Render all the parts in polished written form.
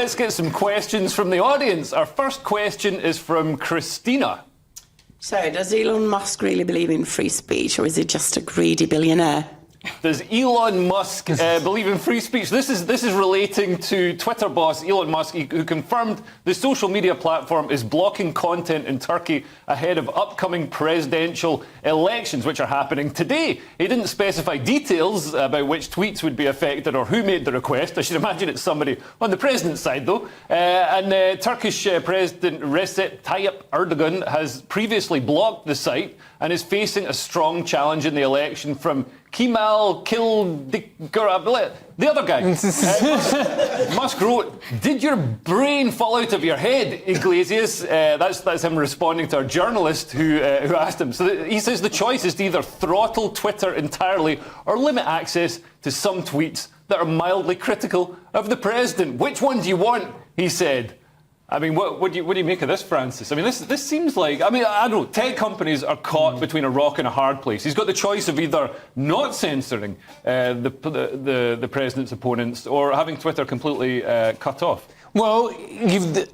let's get some questions from the audience. Our first question is from Christina. So, does Elon Musk really believe in free speech, or is he just a greedy billionaire? Does Elon Musk believe in free speech? This is relating to Twitter boss Elon Musk, who confirmed the social media platform is blocking content in Turkey ahead of upcoming presidential elections, which are happening today. He didn't specify details about which tweets would be affected or who made the request. I should imagine it's somebody on the president's side, though. Turkish President Recep Tayyip Erdogan has previously blocked the site and is facing a strong challenge in the election from Kemal Kılıçdaroğlu, the other guy. Musk wrote, "Did your brain fall out of your head, Iglesias?" That's him responding to our journalist who asked him. So he says the choice is to either throttle Twitter entirely or limit access to some tweets that are mildly critical of the president. Which one do you want? He said. I mean, what do you make of this, Francis? I mean, this seems like... I mean, I don't know. Tech companies are caught between a rock and a hard place. He's got the choice of either not censoring the president's opponents or having Twitter completely cut off. Well,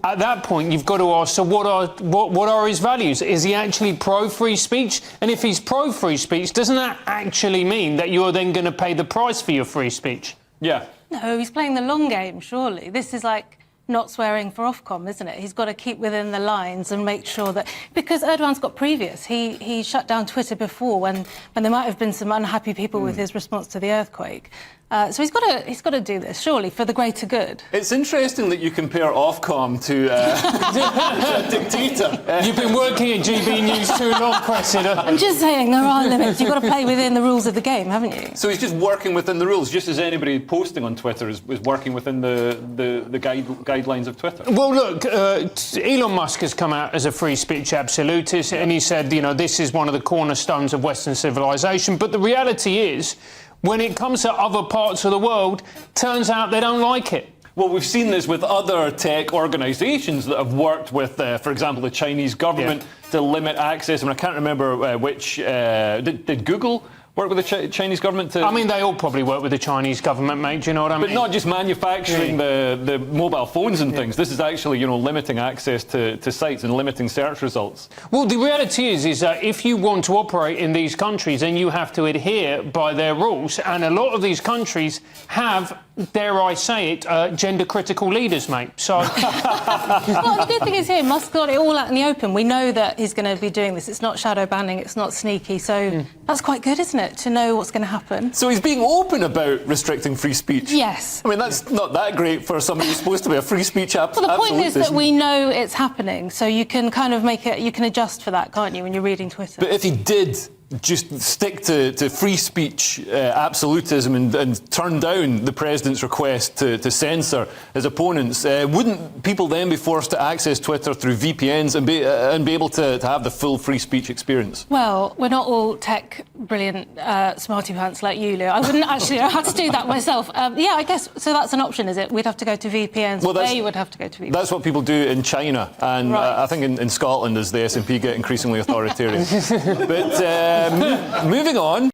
at that point, you've got to ask, so what are his values? Is he actually pro-free speech? And if he's pro-free speech, doesn't that actually mean that you're then going to pay the price for your free speech? Yeah. No, he's playing the long game, surely. This is like not swearing for Ofcom, isn't it? He's got to keep within the lines and make sure that... Because Erdogan's got previous. He shut down Twitter before when there might have been some unhappy people with his response to the earthquake. So he's got to do this, surely, for the greater good. It's interesting that you compare Ofcom to a dictator. You've been working at GB News too long, Cressida. I'm just saying, there are limits. You've got to play within the rules of the game, haven't you? So he's just working within the rules, just as anybody posting on Twitter is working within the guidelines of Twitter. Well, look, Elon Musk has come out as a free speech absolutist, and he said, you know, this is one of the cornerstones of Western civilization. But the reality is, when it comes to other parts of the world, turns out they don't like it. Well, we've seen this with other tech organisations that have worked with, for example, the Chinese government to limit access. I mean, I can't remember which... Did Google work with the Chinese government to... I mean, they all probably work with the Chinese government, mate, do you know what I mean? But not just manufacturing the mobile phones and things. This is actually, you know, limiting access to sites and limiting search results. Well, the reality is that if you want to operate in these countries, then you have to adhere by their rules. And a lot of these countries have, dare I say it, gender-critical leaders, mate. So... Well, the good thing is here, Musk got it all out in the open. We know that he's going to be doing this. It's not shadow banning. It's not sneaky. So that's quite good, isn't it, to know what's going to happen? So he's being open about restricting free speech? Yes. I mean, that's not that great for somebody who's supposed to be a free speech absolutist. Well, the point is that we know it's happening, so you can kind of make it... You can adjust for that, can't you, when you're reading Twitter? But if he did just stick to free speech absolutism and turn down the president's request to censor his opponents, wouldn't people then be forced to access Twitter through VPNs and be able to have the full free speech experience? Well, we're not all tech brilliant smarty pants like you, Lou. I wouldn't actually know how to do that myself. Yeah, I guess, so that's an option, is it? We'd have to go to VPNs. Well, they would have to go to VPNs. That's what people do in China, and I think in Scotland as the SNP get increasingly authoritarian. But moving on.